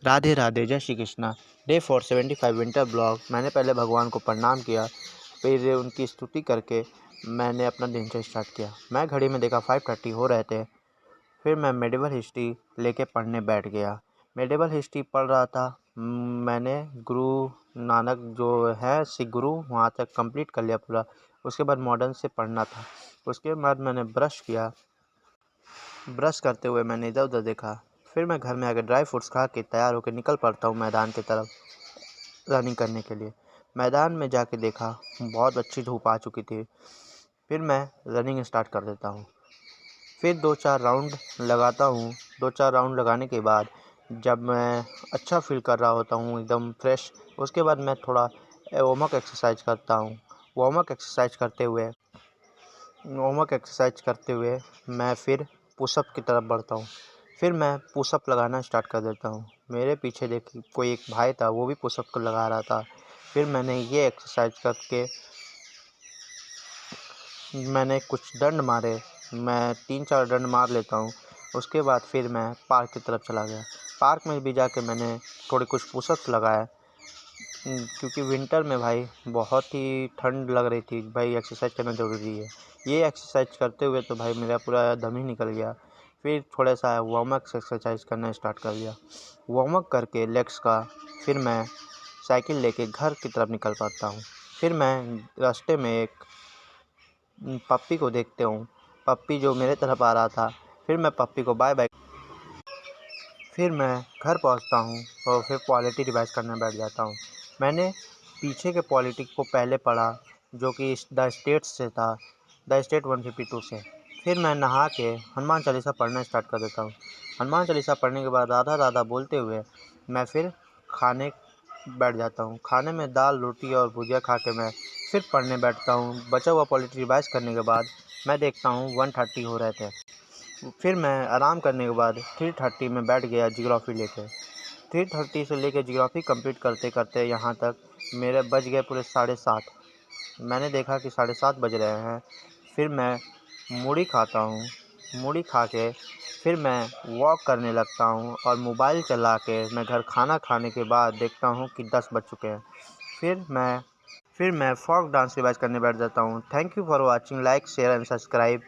राधे राधे, जय Shri Krishna. Day 475 winter blog. मैंने पहले भगवान को प्रणाम किया, फिर उनकी स्तुति करके मैंने अपना दिनचर्या स्टार्ट किया। मैं घड़ी में देखा 5:30 हो रहे थे। फिर मैं मेडिवल हिस्ट्री लेके पढ़ने बैठ गया। मेडिवल हिस्ट्री पढ़ रहा था। मैंने गुरु नानक जो है सिख गुरु, वहाँ तक कंप्लीट कर लिया पूरा। उसके बाद मॉडर्न से पढ़ना था। उसके बाद मैंने ब्रश किया। ब्रश करते हुए मैंने इधर उधर देखा। फिर मैं घर में आकर ड्राई फ्रूट्स खा के तैयार होकर निकल पड़ता हूँ मैदान की तरफ रनिंग करने के लिए। मैदान में जाके देखा बहुत अच्छी धूप आ चुकी थी। फिर मैं रनिंग स्टार्ट कर देता हूँ। फिर 2-4 राउंड लगाता हूँ। 2-4 राउंड लगाने के बाद जब मैं अच्छा फील कर रहा होता हूँ एकदम फ्रेश, उसके बाद मैं थोड़ा वार्म अप एक्सरसाइज करता हूँ। वार्म अप एक्सरसाइज करते हुए मैं फिर पुशअप की तरफ बढ़ता हूँ। फिर मैं पुशअप लगाना स्टार्ट कर देता हूँ। मेरे पीछे देखिए कोई एक भाई था, वो भी पुशअप को लगा रहा था। फिर मैंने ये एक्सरसाइज करके मैंने कुछ दंड मारे। मैं 3-4 दंड मार लेता हूँ। उसके बाद फिर मैं पार्क की तरफ चला गया। पार्क में भी जाके मैंने थोड़े कुछ पुशअप्स लगाए, क्योंकि विंटर में भाई बहुत ही ठंड लग रही थी। भाई एक्सरसाइज करना ज़रूरी है। ये एक्सरसाइज करते हुए तो भाई मेरा पूरा दम ही निकल गया। फिर थोड़ा सा वार्म अप एक्सरसाइज करना स्टार्ट कर दिया। वार्म अप करके लेग्स का फिर मैं साइकिल लेके घर की तरफ निकल पड़ता हूँ। फिर मैं रास्ते में एक पप्पी को देखते हूँ। पप्पी जो मेरे तरफ आ रहा था। फिर मैं पप्पी को बाय बाय। फिर मैं घर पहुंचता हूं और फिर पॉलिटी रिवाइज करने बैठ जाता हूं। मैंने पीछे के पॉलिटी को पहले पढ़ा, जो कि द स्टेट से था, द स्टेट 152 से। फिर मैं नहा के हनुमान चालीसा पढ़ना स्टार्ट कर देता हूं। हनुमान चालीसा पढ़ने के बाद राधा राधा बोलते हुए मैं फिर खाने बैठ जाता हूं। खाने में दाल रोटी और भुजिया खा के मैं फिर पढ़ने बैठता हूं। बचा हुआ पॉलिटी रिवाइज करने के बाद मैं देखता हूं 1:30 हो रहे थे। फिर मैं आराम करने के बाद 3:30 में बैठ गया जियोग्राफी लेके। 3:30 से लेके जियोग्राफी कंप्लीट करते करते यहाँ तक मेरे बज गए पूरे 7:30। मैंने देखा कि 7:30 बज रहे हैं। फिर मैं मूढ़ी खाता हूँ। मूढ़ी खा के फिर मैं वॉक करने लगता हूँ और मोबाइल चला के मैं घर खाना खाने के बाद देखता हूँ कि 10 बज चुके हैं। फिर मैं फोक डांस रिवाइज करने बैठ जाता हूँ। Thank you for watching. Like share and subscribe.